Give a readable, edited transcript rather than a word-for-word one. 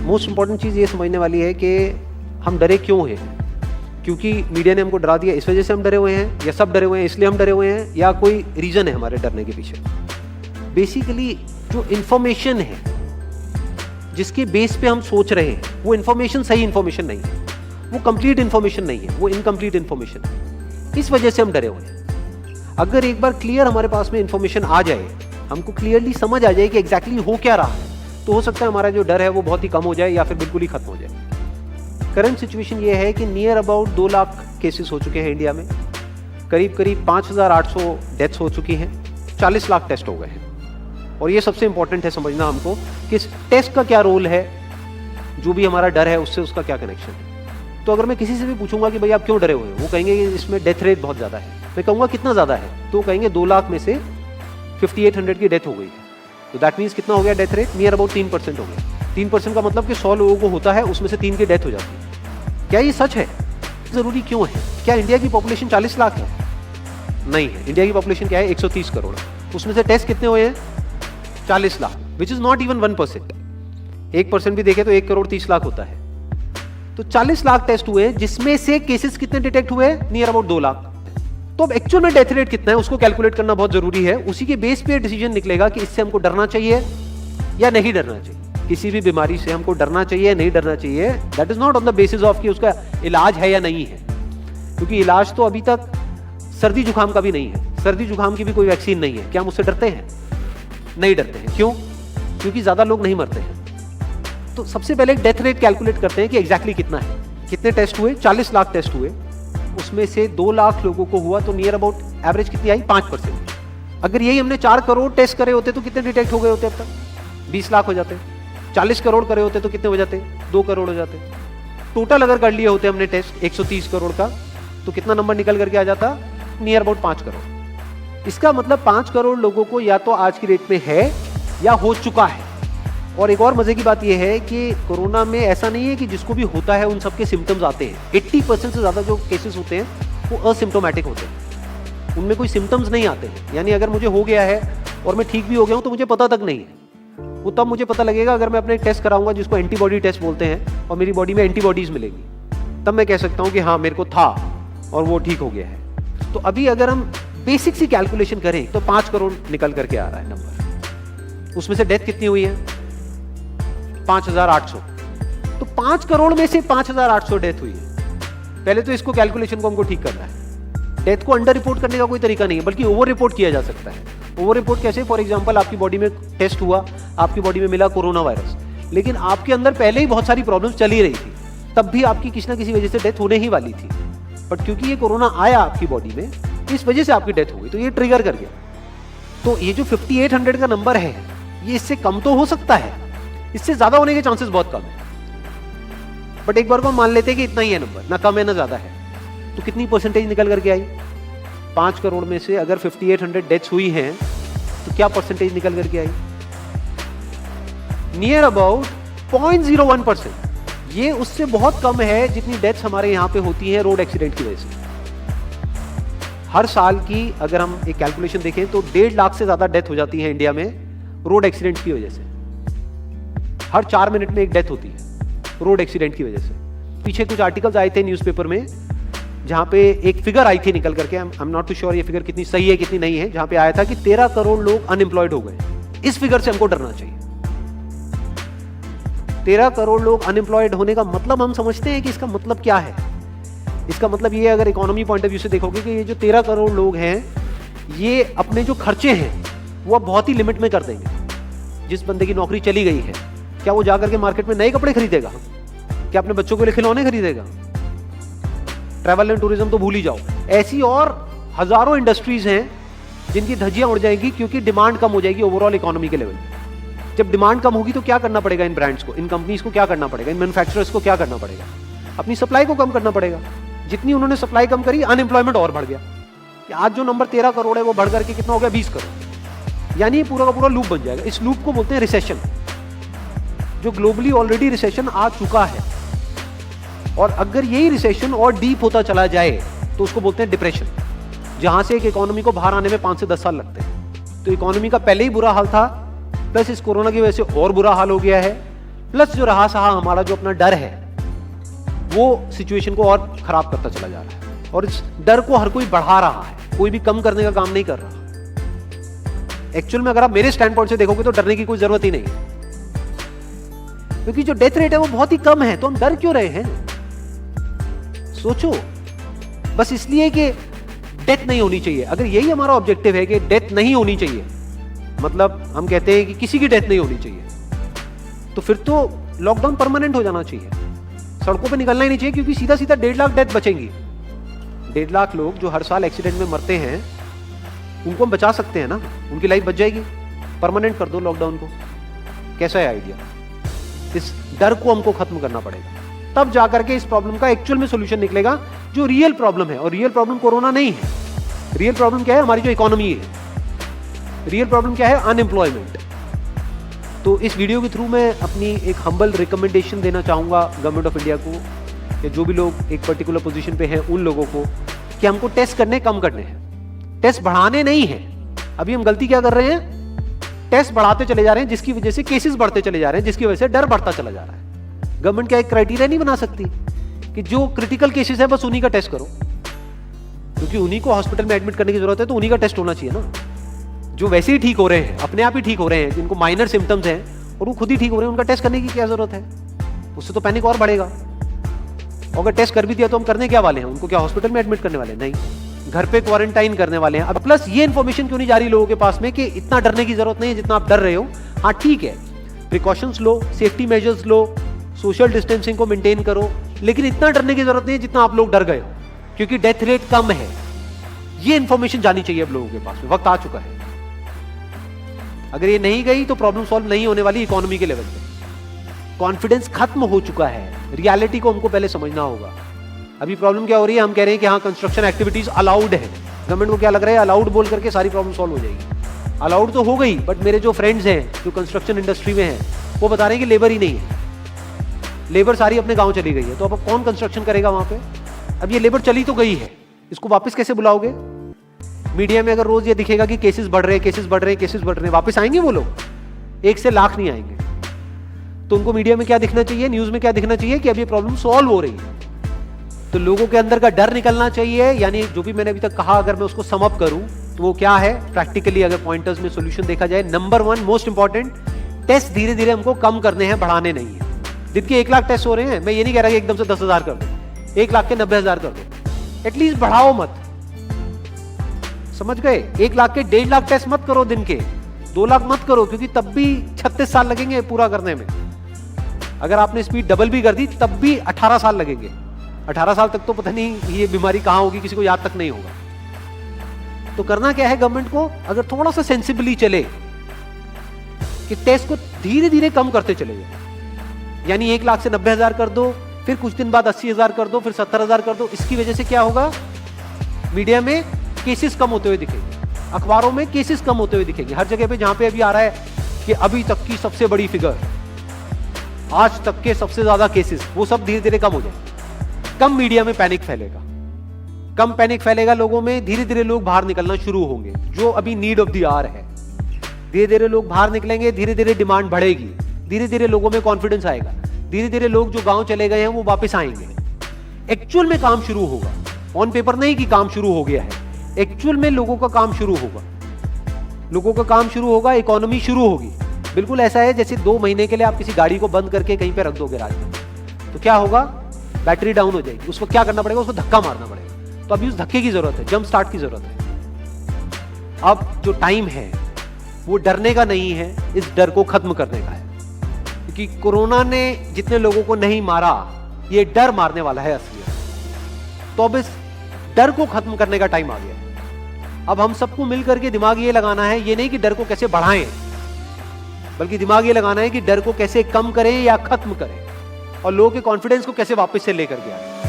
Most important चीज़ ये समझने वाली है कि हम डरे क्यों हैं। क्योंकि मीडिया ने हमको डरा दिया इस वजह से हम डरे हुए हैं, या सब डरे हुए हैं इसलिए हम डरे हुए हैं, या कोई रीज़न है हमारे डरने के पीछे। बेसिकली जो इन्फॉर्मेशन है जिसके बेस पे हम सोच रहे हैं वो इन्फॉर्मेशन सही इन्फॉर्मेशन नहीं है, वो कंप्लीट इन्फॉर्मेशन नहीं है, वो इनकम्प्लीट इन्फॉर्मेशन है। इस वजह से हम डरे हुए हैं। अगर एक बार क्लियर हमारे पास में इन्फॉर्मेशन आ जाए, हमको क्लियरली समझ आ जाए कि एग्जैक्टली हो क्या रहा है, तो हो सकता है हमारा जो डर है वो बहुत ही कम हो जाए या फिर बिल्कुल ही खत्म हो जाए। करंट सिचुएशन ये है कि नियर अबाउट 2 लाख केसेस हो चुके हैं इंडिया में, करीब करीब 5,800 डेथ्स हो चुकी हैं, 40 लाख टेस्ट हो गए हैं। और ये सबसे इंपॉर्टेंट है समझना हमको कि इस टेस्ट का क्या रोल है, जो भी हमारा डर है उससे उसका क्या कनेक्शन है। तो अगर मैं किसी से भी पूछूंगा कि भाई आप क्यों डरे हुए हैं, वो कहेंगे कि इसमें डेथ रेट बहुत ज़्यादा है। मैं कहूँगा कितना ज़्यादा है, तो कहेंगे 2 लाख में से 5800 की डेथ हो गई है। तो दैट मीन्स कितना हो गया डेथ रेट, नियर अबाउट 3% हो गया। 3% का मतलब कि 100 लोगों को होता है, उसमें से 3 की डेथ हो जाती है। क्या ये सच है? ज़रूरी क्यों है? क्या इंडिया की पॉपुलेशन 40 लाख है? नहीं है। इंडिया की पॉपुलेशन क्या है? 130 करोड़। उसमें से टेस्ट कितने हुए हैं? 40 lakh, which is not even 1%। 1% भी देखे तो 1 करोड़ 30 लाख होता है। तो 40 लाख टेस्ट हुए, जिसमें से केसेस कितने डिटेक्ट हुए? Near about 2 lakh. तो अब एक्चुअल में डेथ रेट कितना है उसको कैलकुलेट करना बहुत जरूरी है। उसी के बेस पे डिसीजन निकलेगा कि इससे हमको डरना चाहिए या नहीं डरना चाहिए। किसी भी बीमारी से हमको डरना चाहिए नहीं डरना चाहिए, that is not on the basis of कि उसका इलाज है या नहीं है। क्योंकि इलाज तो अभी तक सर्दी जुकाम का भी नहीं है, सर्दी जुकाम की भी कोई वैक्सीन नहीं है। क्या हम उससे डरते हैं? नहीं डरते हैं। क्यों? क्योंकि ज्यादा लोग नहीं मरते हैं। तो सबसे पहले डेथ रेट कैलकुलेट करते हैं कि एग्जैक्टली कितना है। कितने टेस्ट हुए? 40 लाख टेस्ट हुए, उसमें से 2 लाख लोगों को हुआ, तो नियर अबाउट एवरेज कितनी आई? 5%। अगर यही हमने 4 करोड़ टेस्ट करे होते तो कितने डिटेक्ट हो गए होते? अब तक 20 लाख हो जाते। 40 करोड़ करे होते तो कितने हो जाते? 2 करोड़ हो जाते। टोटल अगर कर लिए होते हमने टेस्ट 130 करोड़ का, तो कितना नंबर निकल करके आ जाता? Near about 5 crore. इसका मतलब 5 करोड़ लोगों को या तो आज की डेट में है या हो चुका है। और एक और मजे की बात यह है कि कोरोना में ऐसा नहीं है कि जिसको भी होता है उन सबके सिम्टम्स आते हैं। 80% से ज्यादा जो केसेस होते हैं वो असिम्टोमेटिक होते हैं, उनमें कोई सिम्टम्स नहीं आते हैं। यानी अगर मुझे हो गया है और मैं ठीक भी हो गया हूं तो मुझे पता तक नहीं है। वो तब मुझे पता लगेगा अगर मैं अपने टेस्ट कराऊंगा जिसको एंटीबॉडी टेस्ट बोलते हैं, और मेरी बॉडी में एंटीबॉडीज मिलेगी, तब मैं कह सकता हूं कि हाँ मेरे को था और वो ठीक हो गया है। तो अभी अगर हम बेसिक सी कैलकुलेशन करें तो 5 करोड़ निकल करके आ रहा है नंबर। उसमें से डेथ कितनी हुई है? 5,800। तो 5 करोड़ में से 5,800 डेथ हुई है। पहले तो इसको कैलकुलेशन को हमको ठीक करना है। डेथ को अंडर रिपोर्ट करने का कोई तरीका नहीं है, बल्कि ओवर रिपोर्ट किया जा सकता है। ओवर रिपोर्ट कैसे? फॉर एग्जांपल आपकी बॉडी में टेस्ट हुआ, आपकी बॉडी में मिला कोरोना वायरस, लेकिन आपके अंदर पहले ही बहुत सारी प्रॉब्लम्स चली रही थी, तब भी आपकी किसी ना किसी वजह से डेथ होने ही वाली थी। बट क्योंकि ये कोरोना आया आपकी बॉडी में, इस वजह से आपकी डेथ हो गई, तो ये ट्रिगर कर गया। तो ये जो 5800 का नंबर है, ये इससे कम तो हो सकता है, इससे ज्यादा होने के चांसेस बहुत कम है। बट एक बार को हम मान लेते हैं कि इतना ही है नंबर, ना कम है ना ज्यादा है। तो कितनी परसेंटेज निकल करके आई? 5 करोड़ में से अगर 5800 डेथ्स हुई हैं तो क्या परसेंटेज निकल करके आई? Near about 0.01%। ये उससे बहुत कम है जितनी डेथ्स हमारे यहां पे होती हैं रोड एक्सीडेंट की वजह से। हर साल की अगर हम एक कैलकुलेशन देखें तो 1.5 लाख से ज्यादा डेथ हो जाती है इंडिया में रोड एक्सीडेंट की वजह से। हर 4 मिनट में एक डेथ होती है रोड एक्सीडेंट की वजह से। पीछे कुछ आर्टिकल्स आए थे न्यूज़पेपर में जहां पे एक फिगर आई थी निकल करके, I am not too sure ये फिगर कितनी सही है कितनी नहीं है, जहां पे आया था कि 13 करोड़ लोग अनएम्प्लॉयड हो गए। इस फिगर से हमको डरना चाहिए। 13 करोड़ लोग अनएम्प्लॉयड होने का मतलब हम समझते हैं कि इसका मतलब क्या है। इसका मतलब ये, अगर इकोनॉमी पॉइंट ऑफ व्यू से देखोगे, कि ये जो 13 करोड़ लोग हैं ये अपने जो खर्चे हैं वो बहुत ही लिमिट में कर देंगे। जिस बंदे की नौकरी चली गई है, क्या वो जाकर के मार्केट में नए कपड़े खरीदेगा? क्या अपने बच्चों के लिए खिलौने खरीदेगा? ट्रैवल एंड टूरिज्म तो भूल ही जाओ। ऐसी और हजारों इंडस्ट्रीज हैं जिनकी धज्जियां उड़ जाएंगी क्योंकि डिमांड कम हो जाएगी ओवरऑल इकोनॉमी के लेवल। जब डिमांड कम होगी तो क्या करना पड़ेगा इन ब्रांड्स को, इन कंपनीज को क्या करना पड़ेगा, इन मैन्युफैक्चरर्स को क्या करना पड़ेगा? अपनी सप्लाई को कम करना पड़ेगा। जितनी उन्होंने सप्लाई कम करी, अनएम्प्लॉयमेंट और बढ़ गया। आज जो नंबर 13 करोड़ है वो बढ़ करके कितना हो गया? 20 करोड़। यानी ये पूरा का पूरा लूप बन जाएगा। इस लूप को बोलते हैं रिसेशन, जो ग्लोबली ऑलरेडी रिसेशन आ चुका है। और अगर यही रिसेशन और डीप होता चला जाए तो उसको बोलते हैं डिप्रेशन, जहां से एक इकोनॉमी को बाहर आने में 5 से 10 साल लगते हैं। तो इकोनॉमी का पहले ही बुरा हाल था, प्लस इस कोरोना की वजह से और बुरा हाल हो गया है। प्लस जो रहा सहा हमारा जो अपना डर है वो सिचुएशन को और खराब करता चला जा रहा है, और इस डर को हर कोई बढ़ा रहा है, कोई भी कम करने का काम नहीं कर रहा। एक्चुअल में अगर आप मेरे स्टैंड पॉइंट से देखोगे तो डरने की कोई जरूरत ही नहीं है, क्योंकि जो डेथ रेट है वो बहुत ही कम है, तो हम डर क्यों रहे हैं? सोचो, बस इसलिए कि डेथ नहीं होनी चाहिए। अगर यही हमारा ऑब्जेक्टिव है कि डेथ नहीं होनी चाहिए, मतलब हम कहते हैं कि किसी की डेथ नहीं होनी चाहिए, तो फिर तो लॉकडाउन परमानेंट हो जाना चाहिए, सड़कों पे निकलना ही नहीं चाहिए, क्योंकि सीधा सीधा 1.5 लाख डेथ बचेंगी। 1.5 लाख लोग जो हर साल एक्सीडेंट में मरते हैं उनको हम बचा सकते हैं ना, उनकी लाइफ बच जाएगी। परमानेंट कर दो लॉकडाउन को, कैसा है आइडिया? इस डर को हमको खत्म करना पड़ेगा, तब जाकर के इस प्रॉब्लम का एक्चुअल में सॉल्यूशन निकलेगा, जो रियल प्रॉब्लम है। और रियल प्रॉब्लम कोरोना नहीं है, रियल प्रॉब्लम क्या है? हमारी जो इकोनॉमी है। रियल प्रॉब्लम क्या है? अनएम्प्लॉयमेंट। तो इस वीडियो के थ्रू मैं अपनी एक हम्बल रिकमेंडेशन देना चाहूंगा गवर्नमेंट ऑफ इंडिया को, या जो भी लोग एक पर्टिकुलर पोजीशन पे हैं उन लोगों को, कि हमको टेस्ट करने कम करने हैं, टेस्ट बढ़ाने नहीं है। अभी हम गलती क्या कर रहे हैं? टेस्ट बढ़ाते चले जा रहे हैं, जिसकी वजह से केसेस बढ़ते चले जा रहे हैं, जिसकी वजह से डर बढ़ता चला जा रहा है। गवर्नमेंट क्या एक क्राइटेरिया नहीं बना सकती कि जो क्रिटिकल केसेस है बस उन्हीं का टेस्ट करो, क्योंकि उन्हीं को हॉस्पिटल में एडमिट करने की जरूरत है, तो उन्हीं का टेस्ट होना चाहिए ना। जो वैसे ही ठीक हो रहे हैं, अपने आप ही ठीक हो रहे हैं, जिनको माइनर सिम्टम्स हैं और वो खुद ही ठीक हो रहे हैं, उनका टेस्ट करने की क्या जरूरत है? उससे तो पैनिक और बढ़ेगा। और अगर टेस्ट कर भी दिया तो हम करने क्या वाले हैं? उनको क्या हॉस्पिटल में एडमिट करने वाले हैं? नहीं, घर पे क्वारंटाइन करने वाले हैं। अब प्लस ये इन्फॉर्मेशन क्यों नहीं जा रही लोगों के पास में कि इतना डरने की जरूरत नहीं है जितना आप डर रहे हो। हाँ ठीक है, प्रिकॉशंस लो, सेफ्टी मेजर्स लो, सोशल डिस्टेंसिंग को मेंटेन करो, लेकिन इतना डरने की जरूरत नहीं है जितना आप लोग डर गए हो, क्योंकि डेथ रेट कम है। ये इन्फॉर्मेशन जानी चाहिए अब लोगों के पास में, वक्त आ चुका है। अगर ये नहीं गई तो प्रॉब्लम सॉल्व नहीं होने वाली इकोनॉमी के लेवल पे। कॉन्फिडेंस खत्म हो चुका है, रियलिटी को हमको पहले समझना होगा। अभी प्रॉब्लम क्या हो रही है? हम कह रहे हैं कि हाँ कंस्ट्रक्शन एक्टिविटीज अलाउड है। गवर्नमेंट को क्या लग रहा है? अलाउड बोल करके सारी प्रॉब्लम सॉल्व हो जाएगी। अलाउड तो हो गई, बट मेरे जो फ्रेंड्स हैं जो कंस्ट्रक्शन इंडस्ट्री में हैं वो बता रहे हैं कि लेबर ही नहीं है, लेबर सारी अपने गांव चली गई है। तो अब कौन कंस्ट्रक्शन करेगा वहां पे? अब ये लेबर चली तो गई है, इसको वापस कैसे बुलाओगे? मीडिया में अगर रोज ये दिखेगा कि केसेस बढ़ रहे हैं, केसेस बढ़ रहे हैं, केसेस बढ़ रहे हैं, वापस आएंगे वो लोग? 1 से लाख नहीं आएंगे। तो उनको मीडिया में क्या दिखना चाहिए, न्यूज में क्या दिखना चाहिए? कि अब ये प्रॉब्लम सॉल्व हो रही है। तो लोगों के अंदर का डर निकलना चाहिए। यानी जो भी मैंने अभी तक कहा, अगर मैं उसको सम अप करूं तो वो क्या है प्रैक्टिकली, अगर पॉइंटर्स में सॉल्यूशन देखा जाए। नंबर 1 मोस्ट इंपॉर्टेंट, टेस्ट धीरे धीरे हमको कम करने हैं, बढ़ाने नहीं है। दिन के 1 लाख टेस्ट हो रहे हैं, मैं ये नहीं कह रहा कि एकदम से 10,000 कर दो, 1 लाख के 90,000 कर दो, एटलीस्ट बढ़ाओ मत। समझ गए? 1 लाख के 1.5 लाख टेस्ट मत करो दिन के, 2 लाख मत करो, क्योंकि तब भी 36 साल लगेंगे पूरा करने में। अगर आपने स्पीड डबल भी कर दी तब भी 18 साल लगेंगे। 18 साल तक तो पता नहीं ये बीमारी कहां होगी, किसी को याद तक नहीं होगा। तो करना क्या है गवर्नमेंट को? अगर थोड़ा सा सेंसिबली चले कि टेस्ट को धीरे धीरे कम करते चले जाए, यानी 1 लाख से 90,000 कर दो, फिर कुछ दिन बाद 80,000 कर दो, फिर 70,000 कर दो। इसकी वजह से क्या होगा? मीडिया में केसेस कम होते हुए दिखेंगे, अखबारों में केसेस कम होते हुए दिखेंगे। हर जगह पे जहां पे अभी आ रहा है कि अभी तक की सबसे बड़ी फिगर, आज तक के सबसे ज्यादा केसेस, वो सब धीरे धीरे कम हो जाएंगे। कम मीडिया में पैनिक फैलेगा, कम पैनिक फैलेगा लोगों में, धीरे धीरे लोग बाहर निकलना शुरू होंगे, जो अभी नीड ऑफ द आवर है। धीरे धीरे लोग बाहर निकलेंगे, धीरे धीरे डिमांड बढ़ेगी, धीरे धीरे लोगों में कॉन्फिडेंस आएगा, धीरे धीरे लोग जो गांव चले गए हैं वो वापस आएंगे। एक्चुअल में काम शुरू होगा, ऑन पेपर नहीं कि काम शुरू हो गया है, एक्चुअल में लोगों का काम शुरू होगा, लोगों का काम शुरू होगा, इकोनॉमी शुरू होगी। बिल्कुल ऐसा है जैसे 2 महीने के लिए आप किसी गाड़ी को बंद करके कहीं पे रख दोगे रात में, तो क्या होगा? बैटरी डाउन हो जाएगी। उसको क्या करना पड़ेगा? उसको धक्का मारना पड़ेगा। तो अभी उस धक्के की जरूरत है, जंप स्टार्ट की जरूरत है। अब जो टाइम है वो डरने का नहीं है, इस डर को खत्म करने का है, क्योंकि कोरोना ने जितने लोगों को नहीं मारा, ये डर मारने वाला है असलियत। तो अब इस डर को खत्म करने का टाइम आ गया। अब हम सबको मिलकर के दिमाग ये लगाना है, ये नहीं कि डर को कैसे बढ़ाएं, बल्कि दिमाग ये लगाना है कि डर को कैसे कम करें या खत्म करें, और लोगों के कॉन्फिडेंस को कैसे वापस से लेकर के आए।